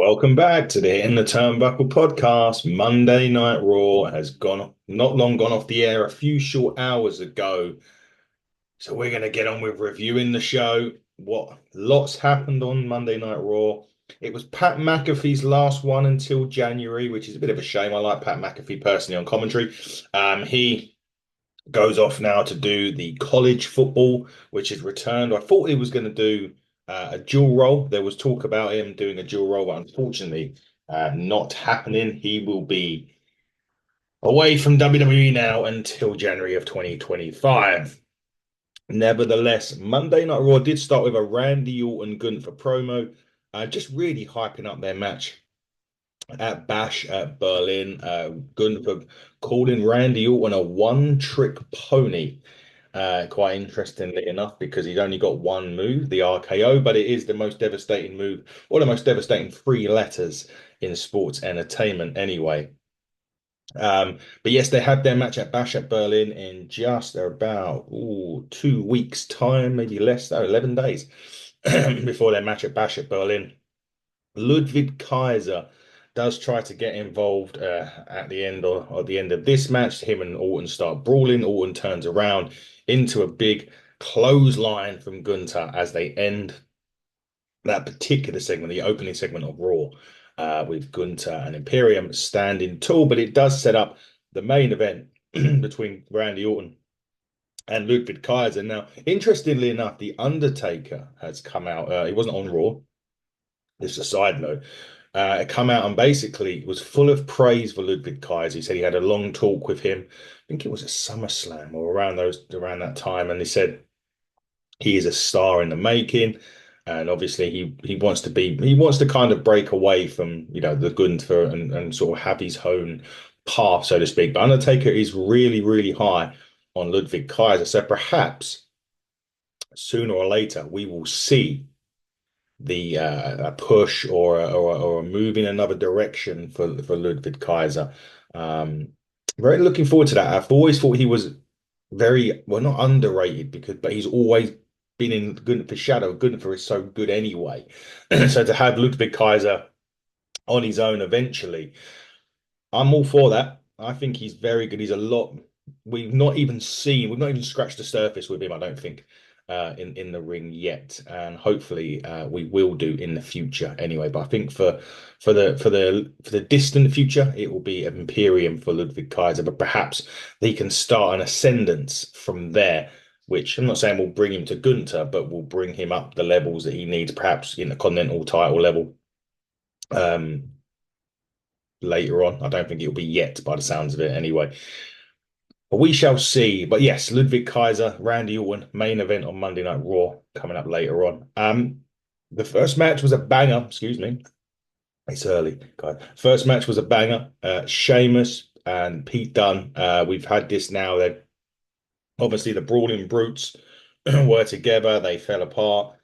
Welcome back to the In the Turnbuckle podcast. Monday Night Raw has not long gone off the air, a few short hours ago. So we're going to get on with reviewing the show. What lots happened on Monday Night Raw. It was Pat McAfee's last one until January, which is a bit of a shame. I like Pat McAfee personally on commentary. He goes off now to do the college football, which is returned. I thought he was going to do a dual role. There was talk about him doing a dual role, but unfortunately, not happening. He will be away from WWE now until January of 2025. Nevertheless, Monday Night Raw did start with a Randy Orton Gunther promo, just really hyping up their match at Bash at Berlin. Gunther calling Randy Orton a one-trick pony. Quite interestingly enough, because he's only got one move, the RKO, but it is the most devastating move, or the most devastating three letters in sports entertainment anyway. But yes, they had their match at Bash at Berlin in just about 2 weeks' time, maybe less, 11 days before their match at Bash at Berlin. Ludwig Kaiser does try to get involved at the end or at the end of this match. Him and Orton start brawling. Orton turns around into a big clothesline from Gunther as they end that particular segment, the opening segment of Raw, with Gunther and Imperium standing tall. But it does set up the main event between Randy Orton and Ludwig Kaiser. Now, interestingly enough, The Undertaker has come out. He wasn't on Raw. This is a side note. It come out and basically was full of praise for Ludwig Kaiser. He said he had a long talk with him. I think it was a SummerSlam or around that time, and he said he is a star in the making. And obviously he wants to kind of break away from the Gunther and sort of have his own path, so to speak. But Undertaker is really, really high on Ludwig Kaiser. So perhaps sooner or later we will see the a push or a move in another direction for Ludwig Kaiser. Very looking forward to that. I've always thought he was very well, not underrated but he's always been in Gunther's shadow. Gunther is so good anyway. So to have Ludwig Kaiser on his own eventually, I'm all for that. I think he's very good. He's a lot. We've not even scratched the surface with him, I don't think, in the ring yet, and hopefully we will do in the future anyway. But I think for the distant future, it will be an Imperium for Ludwig Kaiser, but perhaps they can start an ascendance from there. Which I'm not saying will bring him to Gunther, but will bring him up the levels that he needs, perhaps in the Continental title level. Um, Later on. I don't think it'll be yet by the sounds of it anyway. But we shall see. But yes, Ludwig Kaiser, Randy Orton, main event on Monday Night Raw coming up later on. The first match was a banger. Excuse me. It's early, guys. First match was a banger. Sheamus and Pete Dunne. We've had this now. They're obviously the Brawling Brutes were together. They fell apart.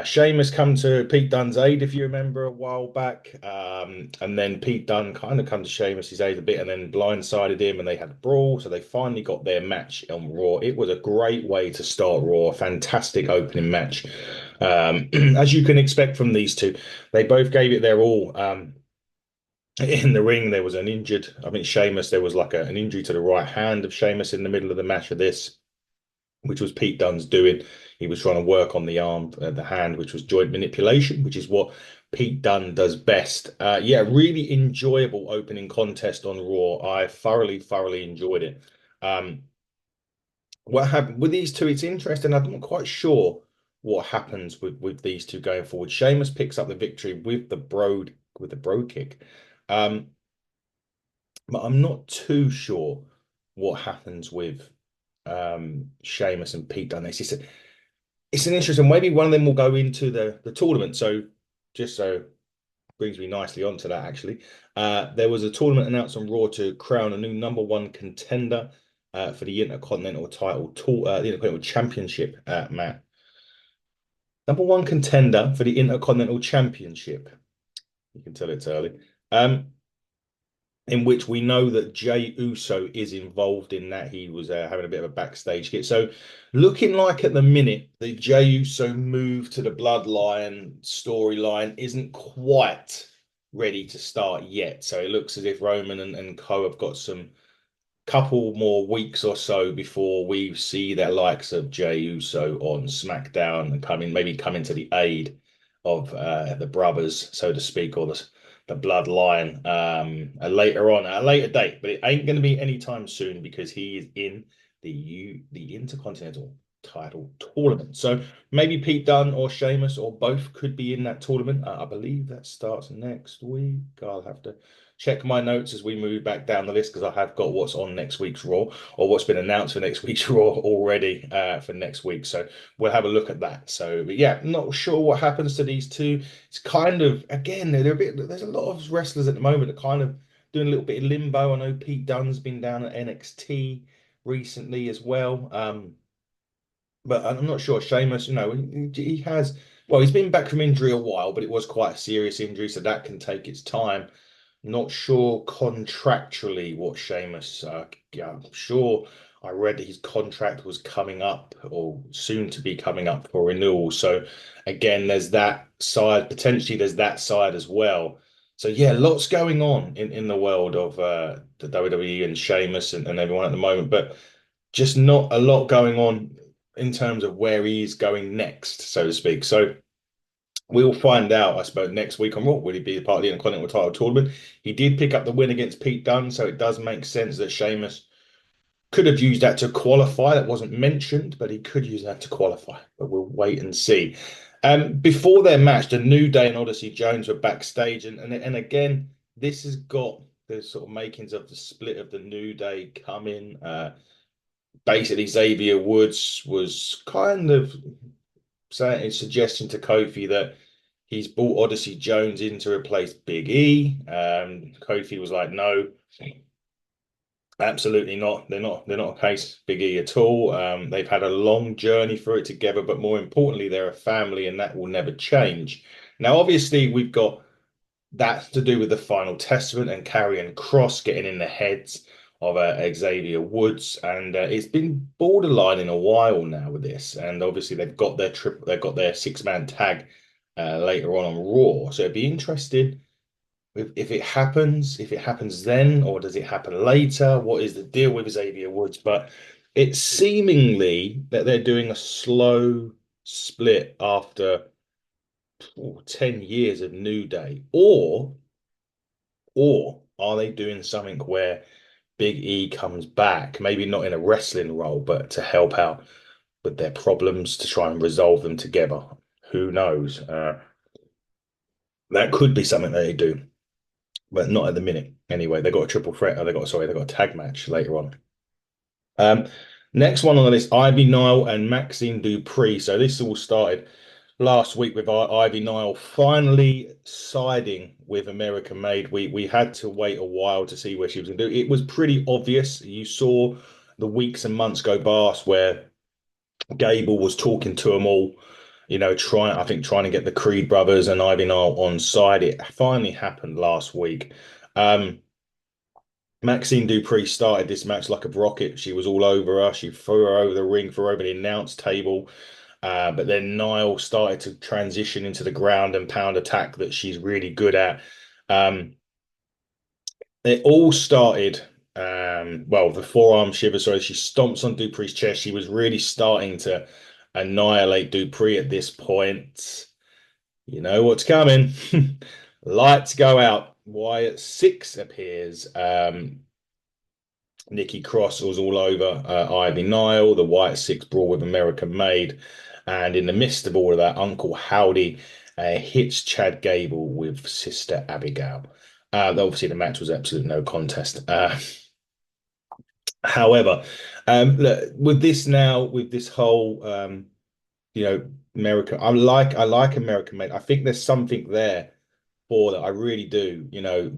Sheamus come to Pete Dunne's aid, if you remember, a while back. And then Pete Dunne kind of come to Sheamus's aid a bit and then blindsided him and they had a brawl. So they finally got their match on Raw. It was a great way to start Raw. A fantastic opening match. As you can expect from these two, they both gave it their all. In the ring, there was an injured, I think Sheamus, there was like an injury to the right hand of Sheamus in the middle of the match of this, which was Pete Dunne's doing. He was trying to work on the arm, the hand, which was joint manipulation, which is what Pete Dunne does best. Yeah, really enjoyable opening contest on Raw. I thoroughly enjoyed it. What happened with these two? It's interesting. I'm not quite sure what happens with these two going forward. Sheamus picks up the victory with the bro kick. Um, but I'm not too sure what happens with Sheamus and Pete Dunne. It's an interesting. Maybe one of them will go into the tournament. So just so brings me nicely onto that. Actually, there was a tournament announced on Raw to crown a new number one contender for the Intercontinental title, the Intercontinental Championship. Matt, number one contender for the Intercontinental Championship. You can tell it's early. In which we know that Jey Uso is involved in that. He was having a bit of a backstage hit. So looking like at the minute, the Jey Uso move to the Bloodline storyline isn't quite ready to start yet. So it looks as if Roman and Co have got some couple more weeks or so before we see their likes of Jey Uso on SmackDown and maybe coming to the aid of the brothers, so to speak, or the bloodline later on at a later date. But it ain't going to be anytime soon because he is in the Intercontinental title tournament. So maybe Pete Dunne or Sheamus or both could be in that tournament. I believe that starts next week. I'll have to check my notes as we move back down the list because I have got what's on next week's Raw or what's been announced for next week's Raw already for next week. So we'll have a look at that. So, but yeah, not sure what happens to these two. It's kind of, again, there's a lot of wrestlers at the moment that kind of doing a little bit of limbo. I know Pete Dunne's been down at NXT recently as well. But I'm not sure. Sheamus, he has, well, he's been back from injury a while, but it was quite a serious injury, so that can take its time. Not sure contractually what Sheamus, yeah, I'm sure I read that his contract was coming up or soon to be coming up for renewal. So again, there's that side, potentially there's that side as well. So yeah, lots going on in the world of the WWE and Sheamus and everyone at the moment, but just not a lot going on in terms of where he's going next, so to speak. So we'll find out, I suppose, next week on Raw. Will he be part of the Intercontinental title tournament? He did pick up the win against Pete Dunne, so it does make sense that Sheamus could have used that to qualify. That wasn't mentioned, but he could use that to qualify. But we'll wait and see. Before their match, the New Day and Odyssey Jones were backstage, and again, this has got the sort of makings of the split of the New Day coming. Basically, Xavier Woods was kind of saying, suggesting to Kofi that he's brought Odyssey Jones in to replace Big E. Kofi was like, no, absolutely not. They're not a case Big E at all. They've had a long journey through it together, but more importantly, they're a family, and that will never change. Now, obviously, we've got that's to do with the final testament and Karrion Kross getting in the heads of Xavier Woods, and it's been borderline in a while now with this. And obviously, they've got their six-man tag later on Raw. So it'd be interesting if it happens then, or does it happen later? What is the deal with Xavier Woods? But it's seemingly that they're doing a slow split after 10 years of New Day, or are they doing something where Big E comes back, maybe not in a wrestling role, but to help out with their problems to try and resolve them together? Who knows? That could be something that they do, but not at the minute. Anyway, they got a triple threat. They got a tag match later on. Um, Next one on the list, Ivy Nile and Maxine Dupree. So this all started last week with Ivy Nile finally siding with American Made. We had to wait a while to see where she was going to do. It was pretty obvious. You saw the weeks and months go past where Gable was talking to them all, trying to get the Creed brothers and Ivy Nile on side. It finally happened last week. Um, Maxine Dupree started this match like a rocket. She was all over her. She threw her over the ring, threw her over the announce table. But then Niall started to transition into the ground and pound attack that she's really good at. Um, it all started, well, the forearm shiver. Sorry, she stomps on Dupree's chest. She was really starting to annihilate Dupree at this point. You know what's coming. Lights go out. Wyatt 6 appears. Nikki Cross was all over Ivy Nile, the White Six brawl with American Made. And in the midst of all of that, Uncle Howdy hits Chad Gable with Sister Abigail. Obviously, the match was absolute no contest. However, look, with this now, with this whole, America, I like American Made. I think there's something there for that. I really do.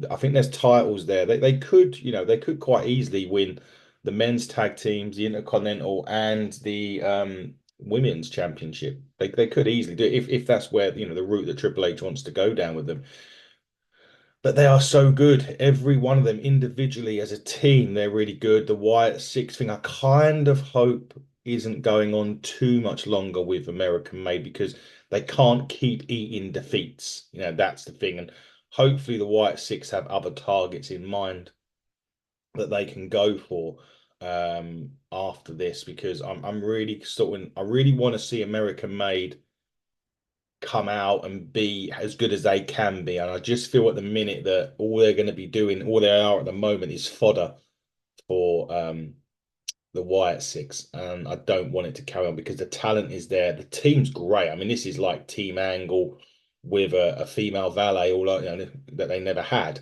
I think there's titles there. They could, they could quite easily win the men's tag teams, the Intercontinental, and the women's championship. They could easily do it if that's where, the route that Triple H wants to go down with them. But they are so good. Every one of them individually as a team, they're really good. The Wyatt Six thing, I kind of hope isn't going on too much longer with American Made because they can't keep eating defeats. That's the thing. And hopefully the White Six have other targets in mind that they can go for after this, because I'm really I really want to see American Made come out and be as good as they can be. And I just feel at the minute that all they're going to be doing, all they are at the moment, is fodder for the Wyatt Six. And I don't want it to carry on because the talent is there. The team's great. I mean, this is like Team Angle with a female valet, that they never had,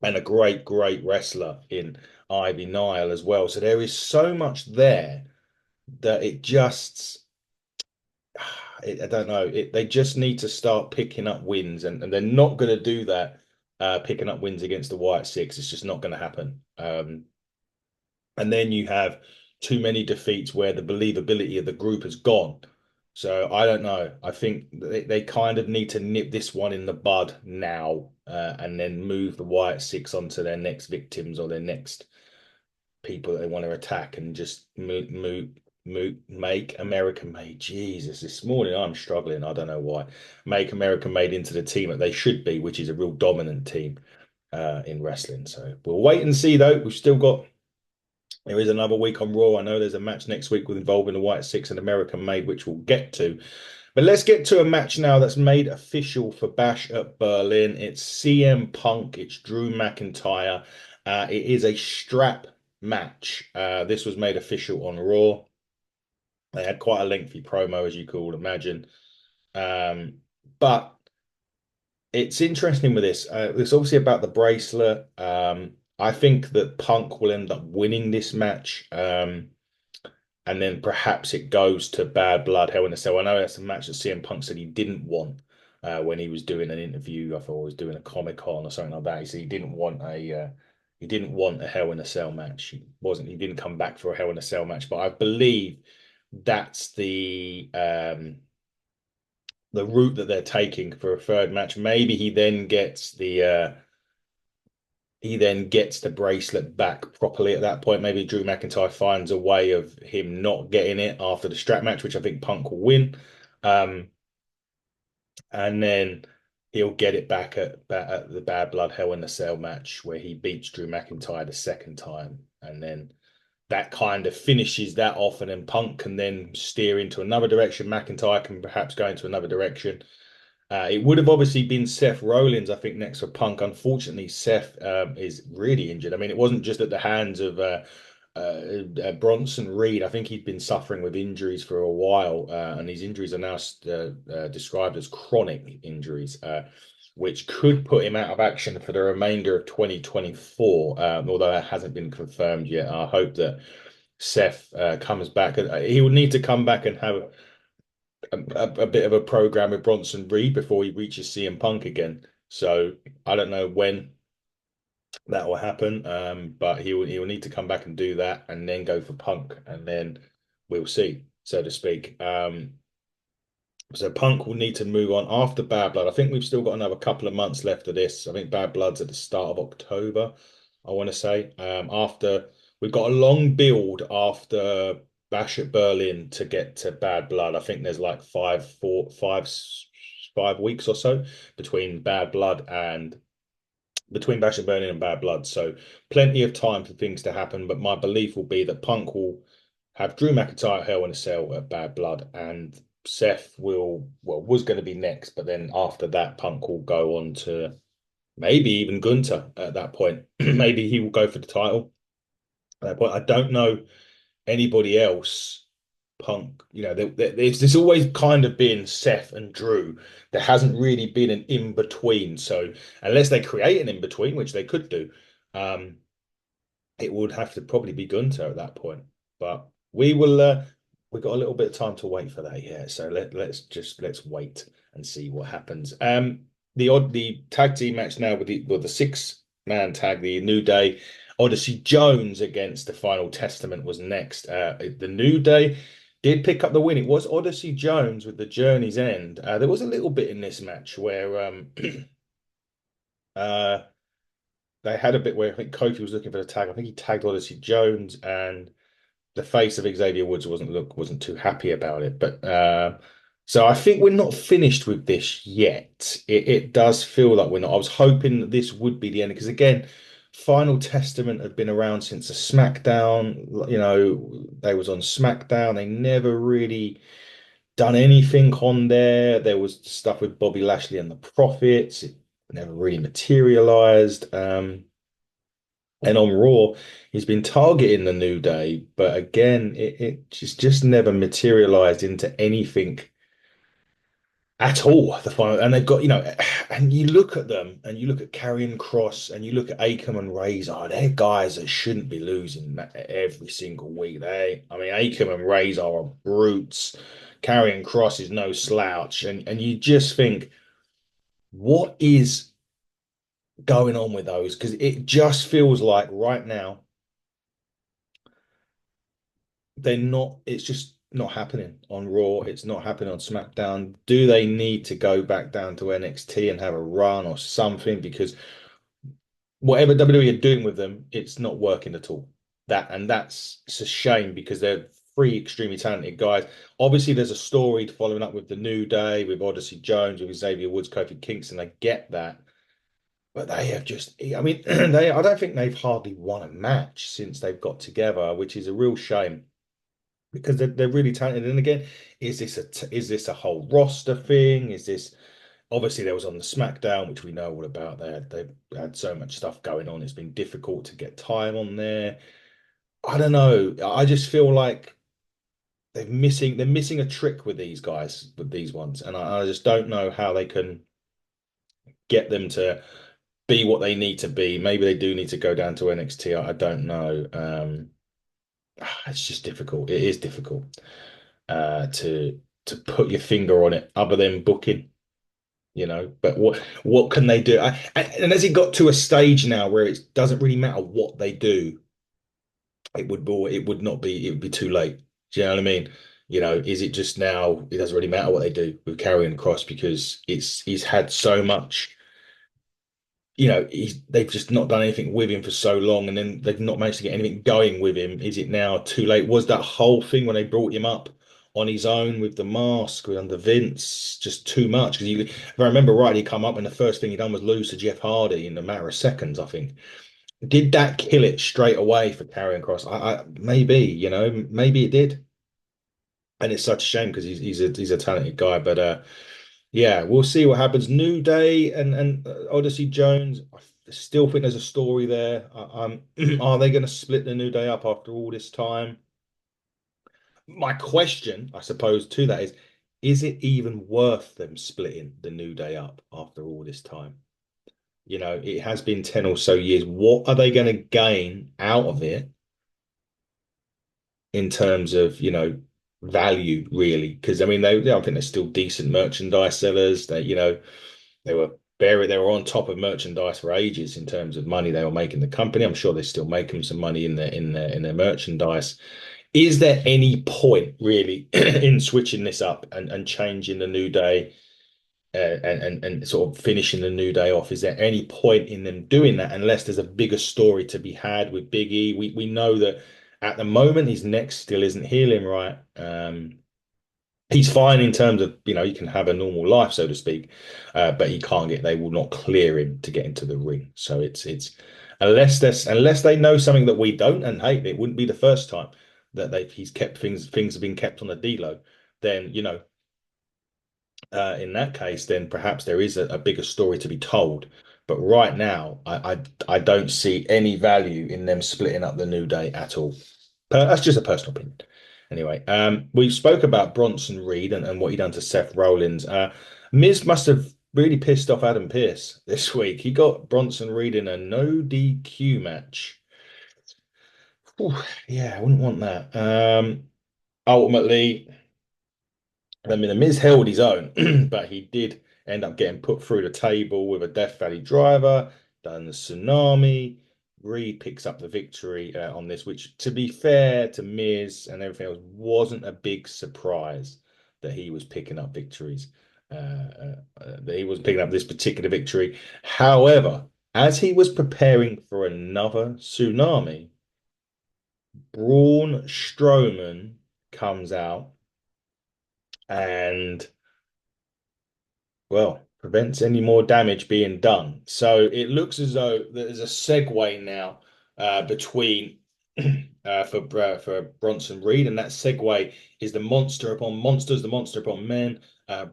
and a great wrestler in Ivy Nile as well. So there is so much there that it just I don't know. They just need to start picking up wins, and they're not going to do that. Picking up wins against the White Six, it's just not going to happen. And then you have too many defeats where the believability of the group has gone. So I don't know. I think they kind of need to nip this one in the bud now, and then move the White Six onto their next victims or their next people that they want to attack, and just make American Made. Jesus, this morning I'm struggling. I don't know why. Make American Made into the team that they should be, which is a real dominant team in wrestling. So we'll wait and see, though. There is another week on Raw. I know there's a match next week with involving the White Six and American Made, which we'll get to. But let's get to a match now that's made official for Bash at Berlin. It's CM Punk, it's Drew McIntyre. It is a strap match. This was made official on Raw. They had quite a lengthy promo, as you could imagine. But it's interesting with this. It's obviously about the bracelet. I think that Punk will end up winning this match. And then perhaps it goes to Bad Blood, Hell in a Cell. I know that's a match that CM Punk said he didn't want when he was doing an interview. I thought he was doing a Comic Con or something like that. He said he didn't want a Hell in a Cell match. He didn't come back for a Hell in a Cell match. But I believe that's the route that they're taking for a third match. Maybe he then gets the bracelet back properly at that point. Maybe Drew McIntyre finds a way of him not getting it after the strap match, which I think Punk will win. Um, and then he'll get it back at the Bad Blood Hell in the Cell match where he beats Drew McIntyre the second time. And then that kind of finishes that off, and then Punk can then steer into another direction. McIntyre can perhaps go into another direction. It would have obviously been Seth Rollins, I think, next for Punk. Unfortunately, Seth is really injured. I mean, it wasn't just at the hands of Bronson Reed. I think he'd been suffering with injuries for a while, and these injuries are now described as chronic injuries, which could put him out of action for the remainder of 2024, although that hasn't been confirmed yet. I hope that Seth comes back. He will need to come back and have a bit of a program with Bronson Reed before he reaches CM Punk again. So I don't know when that will happen, but he will need to come back and do that, and then go for Punk, and then we'll see, so to speak. So Punk will need to move on after Bad Blood. I think we've still got another couple of months left of this. I think Bad Blood's at the start of October, I want to say. After we've got a long build after Bash at Berlin to get to Bad Blood. I think there's like 5 weeks or so between Bad Blood and between Bash at Berlin and Bad Blood. So plenty of time for things to happen. But my belief will be that Punk will have Drew McIntyre Hell in a Cell at Bad Blood, and Seth was going to be next, but then after that, Punk will go on to maybe even Gunter at that point. Maybe he will go for the title at that point. I don't know anybody else. Punk, there's always kind of been Seth and Drew. There hasn't really been an in between. So unless they create an in between, which they could do, it would have to probably be Gunter at that point. But we will. We've got a little bit of time to wait for that, yeah. So let's wait and see what happens. The tag team match now with the 6-man tag, the New Day, Odyssey Jones against the Final Testament was next. The New Day did pick up the win. It was Odyssey Jones with the Journey's End. There was a little bit in this match where uh, they had a bit where I think Kofi was looking for the tag. I think he tagged Odyssey Jones, and the face of Xavier Woods wasn't too happy about it. But So I think we're not finished with this yet. It does feel like we're not. I was hoping that this would be the end because again, Final Testament had been around since the SmackDown. They was on SmackDown. They never really done anything on there. There was stuff with Bobby Lashley and the Profits. It never really materialized. And on Raw, he's been targeting the New Day, but again, it just never materialized into anything at all. The final, and they've got, and you look at them, and you look at Karrion Cross, and you look at Akam and Razor. They're guys that shouldn't be losing every single week. I mean, Akam and Razor are brutes. Karrion Cross is no slouch, and you just think, what is going on with those? Because it just feels like right now they're not. It's just not happening on Raw. It's not happening on SmackDown. Do they need to go back down to NXT and have a run or something? Because whatever WWE are doing with them, it's not working at all. That's it's a shame because they're three extremely talented guys. Obviously, there's a story following up with the New Day, with Odyssey Jones, with Xavier Woods, Kofi Kingston. I get that, but they have just. I mean, they. I don't think they've hardly won a match since they've got together, which is a real shame because they're really talented. And again, is this a whole roster thing? Is this obviously there was on the SmackDown, which we know all about. They had so much stuff going on. It's been difficult to get time on there. I don't know. I just feel like they're missing a trick with these guys, with these ones, and I just don't know how they can get them to be what they need to be. Maybe they do need to go down to NXT. I don't know. It's just difficult. It is difficult to put your finger on it, other than booking. But what can they do? And has it got to a stage now where it doesn't really matter what they do? It would be too late. Do you know what I mean? Is it just now it doesn't really matter what they do with Karrion Cross because he's had so much, they've just not done anything with him for so long, and then they've not managed to get anything going with him. Is it now too late? Was that whole thing when they brought him up on his own with the mask with under Vince just too much? Because if I remember right, he come up and the first thing he done was lose to Jeff Hardy in a matter of seconds, I think. Did that kill it straight away for Karrion Cross? Maybe, maybe it did, and it's such a shame because he's a talented guy, but yeah, we'll see what happens. New Day and Odyssey Jones. I still think there's a story there. Are they going to split the New Day up after all this time? My question, I suppose, to that is it even worth them splitting the New Day up after all this time? It has been 10 or so years. What are they going to gain out of it in terms of, value, really? Because I mean, I think they're still decent merchandise sellers. They were they were on top of merchandise for ages in terms of money they were making the company. I'm sure they're still making some money in their merchandise. Is there any point really in switching this up and changing the New Day and sort of finishing the New Day off? Is there any point in them doing that unless there's a bigger story to be had with Big E? We know that at the moment his neck still isn't healing right. He's fine in terms of, he can have a normal life, so to speak, but he can't get, they will not clear him to get into the ring. So it's unless they know something that we don't, and hey, it wouldn't be the first time that he's kept things have been kept on the D-low, then, in that case, then perhaps there is a bigger story to be told. But right now, I don't see any value in them splitting up the New Day at all. That's just a personal opinion. Anyway, we spoke about Bronson Reed and what he done to Seth Rollins. Miz must have really pissed off Adam Pearce this week. He got Bronson Reed in a no DQ match. Whew, yeah, I wouldn't want that. Ultimately, I mean, the Miz held his own, but he did end up getting put through the table with a Death Valley driver, done the tsunami. Reed picks up the victory on this, which, to be fair to Miz and everything else, wasn't a big surprise that he was picking up victories, that he was picking up this particular victory. However, as he was preparing for another tsunami, Braun Strowman comes out and well, prevents any more damage being done. So it looks as though there's a segue now between for Bronson Reed, and that segue is the monster upon monsters, the monster upon men.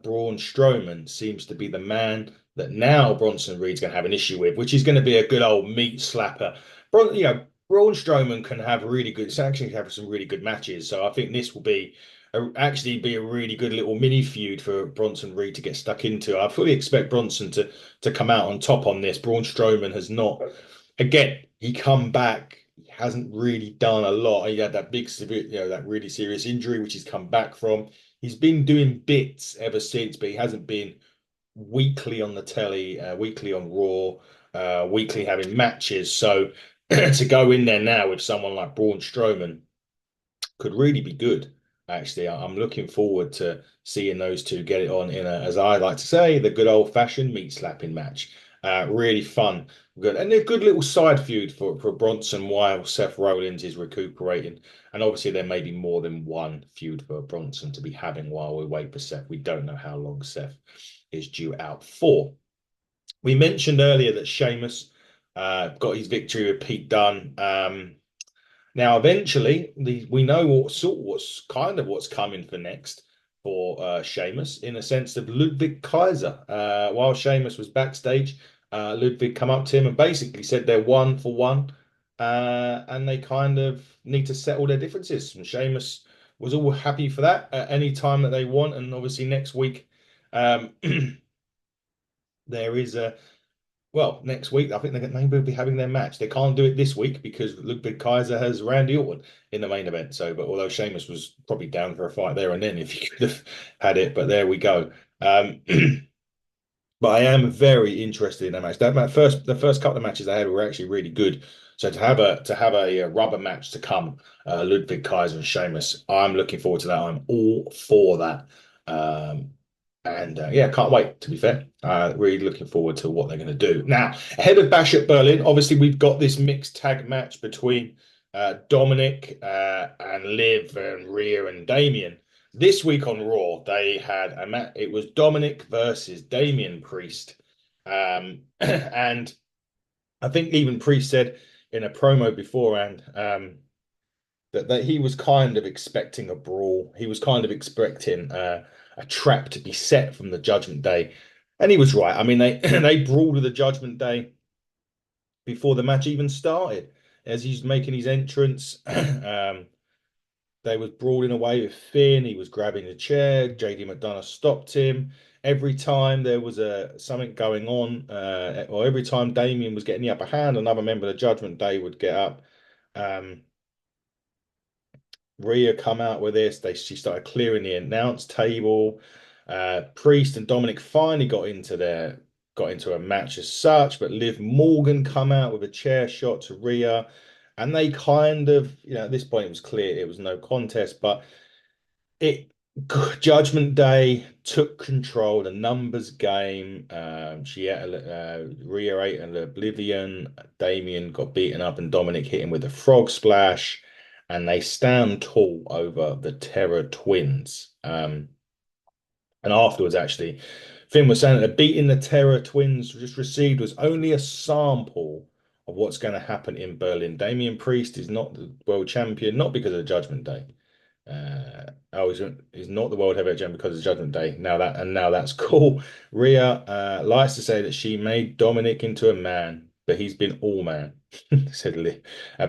Braun Strowman seems to be the man that now Bronson Reed's going to have an issue with, which is going to be a good old meat slapper. Braun Strowman can have really good, it's actually have some really good matches. So I think this will be actually be a really good little mini feud for Bronson Reed to get stuck into. I fully expect Bronson to come out on top on this. Braun Strowman has not, again, he come back. He hasn't really done a lot. He had that big severe, that really serious injury, which he's come back from. He's been doing bits ever since, but he hasn't been weekly on the telly, weekly on Raw, weekly having matches. So to go in there now with someone like Braun Strowman could really be good. Actually, I'm looking forward to seeing those two get it on in a, as I like to say, the good old-fashioned meat slapping match. Really fun, good, and a good little side feud for Bronson while Seth Rollins is recuperating. And obviously, there may be more than one feud for Bronson to be having while we wait for Seth. We don't know how long Seth is due out for. We mentioned earlier that Sheamus got his victory with Pete Dunne. Now, eventually, we know what's coming for next for Sheamus in a sense of Ludwig Kaiser. While Sheamus was backstage, Ludwig come up to him and basically said they're one for one, and they kind of need to settle their differences. And Sheamus was all happy for that at any time that they want. And obviously, next week, um, there is a next week, I think they maybe will be having their match. They can't do it this week because Ludwig Kaiser has Randy Orton in the main event. So, but although Sheamus was probably down for a fight there and then if he could have had it, but there we go. Um, but I am very interested in that match. The first couple of matches I had were actually really good. So to have a rubber match to come, Ludwig Kaiser and Sheamus, I'm looking forward to that. I'm all for that. Um, and yeah, can't wait, to be fair. Really looking forward to what they're going to do. Now, ahead of Bash at Berlin, obviously, we've got this mixed tag match between Dominic and Liv and Rhea and Damien. This week on Raw, they had a match. It was Dominic versus Damien Priest. And I think even Priest said in a promo beforehand that he was kind of expecting a brawl. He was kind of expecting a trap to be set from the Judgment Day, and he was right. I mean, they they brawled with the Judgment Day before the match even started. As he's making his entrance, they was brawling away with Finn. He was grabbing the chair. JD McDonough stopped him. Every time there was something going on, or every time Damien was getting the upper hand, another member of the Judgment Day would get up. Um, Rhea come out with this. She started clearing the announce table. Priest and Dominic finally got into a match as such, but Liv Morgan come out with a chair shot to Rhea, and they kind of, at this point it was clear it was no contest, but it Judgment Day took control, the numbers game. She had Rhea ate an Oblivion. Damien got beaten up, and Dominic hit him with a frog splash, and they stand tall over the Terror Twins. And afterwards, actually, Finn was saying that the beating the Terror Twins just received was only a sample of what's going to happen in Berlin. Damian Priest is not the world champion, not because of the Judgment Day. He's not the world heavyweight champion because of Judgment Day. Now that's cool. Rhea likes to say that she made Dominic into a man, but he's been all man. Said Liv.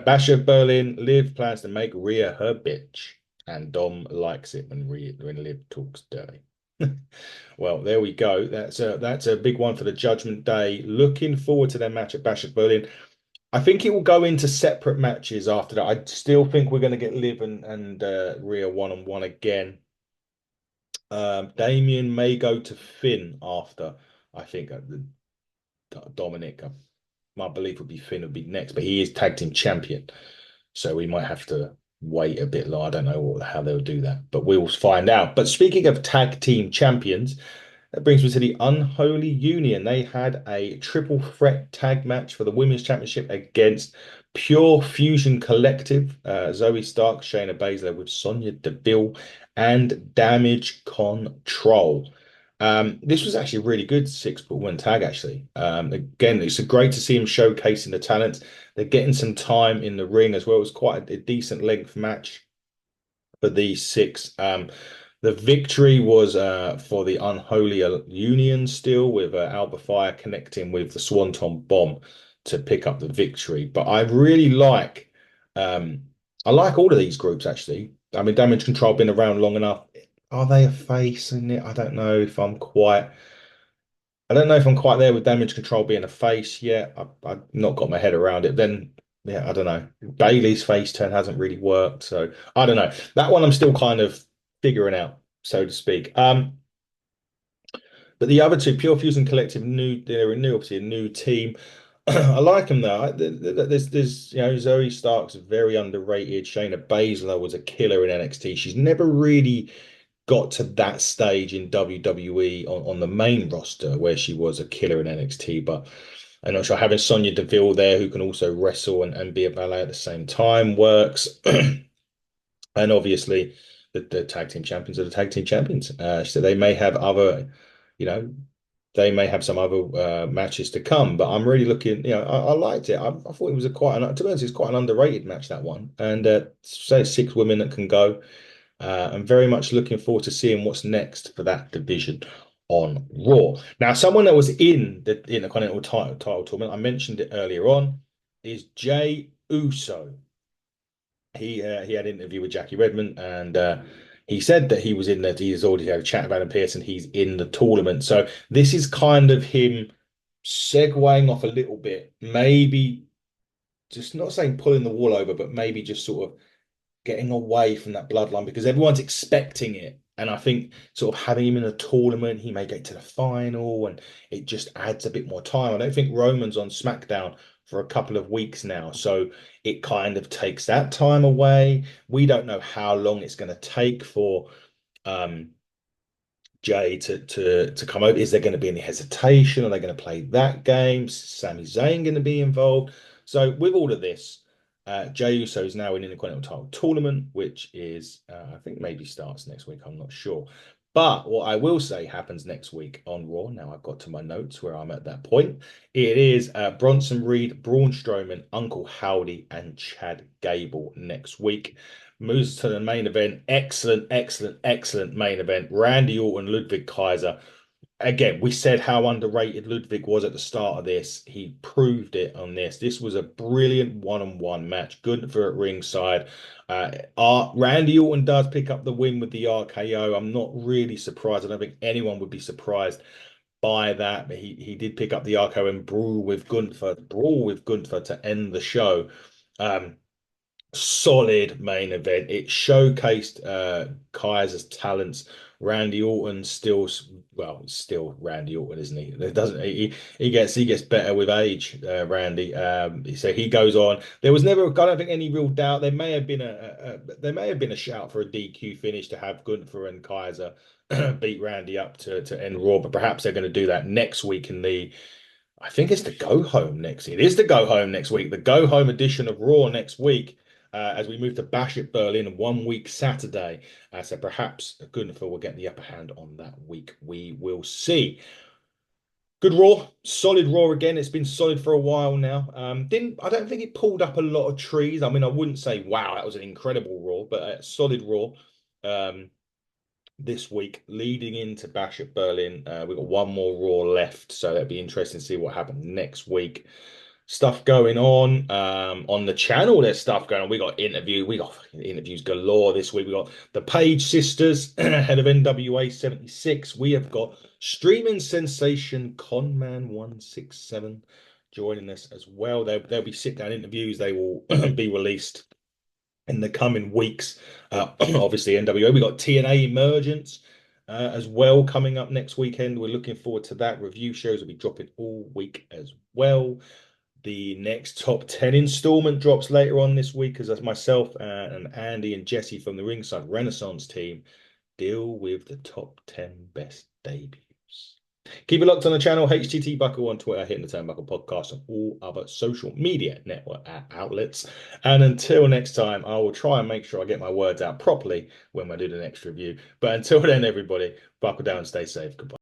Bash of Berlin, Liv plans to make Rhea her bitch, and Dom likes it when Liv talks dirty. Well, there we go. That's a big one for the Judgment Day. Looking forward to their match at Bash of Berlin. I think it will go into separate matches after that. I still think we're going to get Liv and Rhea one-on-one again. Damien may go to Finn after. I think Dominic. My belief would be Finn would be next, but he is tag team champion, so we might have to wait a bit long. I don't know how they'll do that, but we'll find out. But speaking of tag team champions, that brings me to the Unholy Union. They had a triple threat tag match for the Women's Championship against Pure Fusion Collective, Zoe Stark, Shayna Baszler with Sonya Deville, and Damage Control. This was actually a really good six-woman tag, actually. Again, it's great to see him showcasing the talent. They're getting some time in the ring as well. It was quite a decent length match for these six. The victory was for the Unholy Union still, with Alba Fire connecting with the Swanton Bomb to pick up the victory. But um, I like all of these groups actually. I mean, Damage Control been around long enough. Are they a face in it? I don't know if I'm quite there with Damage Control being a face yet. I've not got my head around it. Then, yeah, I don't know. Bailey's face turn hasn't really worked, so I don't know. That one I'm still kind of figuring out, so to speak. But the other two, Pure Fusion Collective, they're a new, obviously a new team. I like them though. Zoe Stark's very underrated. Shayna Baszler was a killer in NXT. She's never really got to that stage in WWE on the main roster where she was a killer in NXT. But I'm not sure having Sonya Deville there, who can also wrestle and be a ballet at the same time, works. And obviously, the tag team champions are the tag team champions. So they may have other, you know, they may have some other matches to come. But I'm really looking, I liked it. I thought it was to be honest, it's quite an underrated match, that one. And say six women that can go. I'm very much looking forward to seeing what's next for that division on Raw. Now, someone that was in the Intercontinental title tournament, I mentioned it earlier on, is Jay Uso. He had an interview with Jackie Redmond, and he said that he was in that he's already had a chat about Adam Pearson. He's in the tournament, so this is kind of him segueing off a little bit, maybe just not saying pulling the wool over, but maybe just sort of getting away from that bloodline because everyone's expecting it. And I think sort of having him in a tournament, he may get to the final and it just adds a bit more time. I don't think Roman's on SmackDown for a couple of weeks now. So it kind of takes that time away. We don't know how long it's going to take for um, Jay to come over. Is there going to be any hesitation? Are they going to play that game? Is Sami Zayn going to be involved? So with all of this, Jey Uso is now in the Intercontinental title tournament, which is I think maybe starts next week. I'm not sure. But what I will say happens next week on Raw. Now I've got to my notes where I'm at that point. It is Bronson Reed, Braun Strowman, Uncle Howdy, and Chad Gable next week. Moves to the main event. Excellent, excellent, excellent main event. Randy Orton, Ludwig Kaiser. Again, we said how underrated Ludwig was at the start of this. He proved it on this. This was a brilliant one-on-one match. Good for at ringside. Randy Orton does pick up the win with the RKO. I'm not really surprised. I don't think anyone would be surprised by that. But he did pick up the RKO and brawl with Gunther to end the show. Um, Solid main event. It showcased Kaiser's talents. Randy Orton still Randy Orton, isn't he? It doesn't he gets better with age, Randy. So he goes on. There was never, I don't think, any real doubt. There may have been a shout for a DQ finish to have Gunther and Kaiser beat Randy up to end Raw, but perhaps they're going to do that next week in the I think it's the go home next. It is the go home next week. The go home edition of Raw next week, as we move to Bash at Berlin 1 week Saturday. So perhaps Gunther will get the upper hand on that week. We will see. Good Raw, solid Raw again. It's been solid for a while now. Didn't I don't think it pulled up a lot of trees. I mean, I wouldn't say wow, that was an incredible Raw, but a solid Raw. Um, this week leading into Bash at Berlin. We've got one more Raw left, so that'd be interesting to see what happens next week. Stuff going on the channel. There's stuff going on. We got fucking interviews galore this week. We got the Page sisters, head of NWA 76. We have got streaming sensation Conman 167 joining us as well. They'll be sit down interviews. They will be released in the coming weeks. Obviously, NWO. We got TNA Emergence as well coming up next weekend. We're looking forward to that. Review shows will be dropping all week as well. The next top 10 installment drops later on this week as myself and Andy and Jesse from the Ringside Renaissance team deal with the top 10 best debuts. Keep it locked on the channel, HTT Buckle on Twitter, Hitting the Turnbuckle Podcast, and all other social media network outlets. And until next time, I will try and make sure I get my words out properly when I do the next review. But until then, everybody, buckle down, stay safe. Goodbye.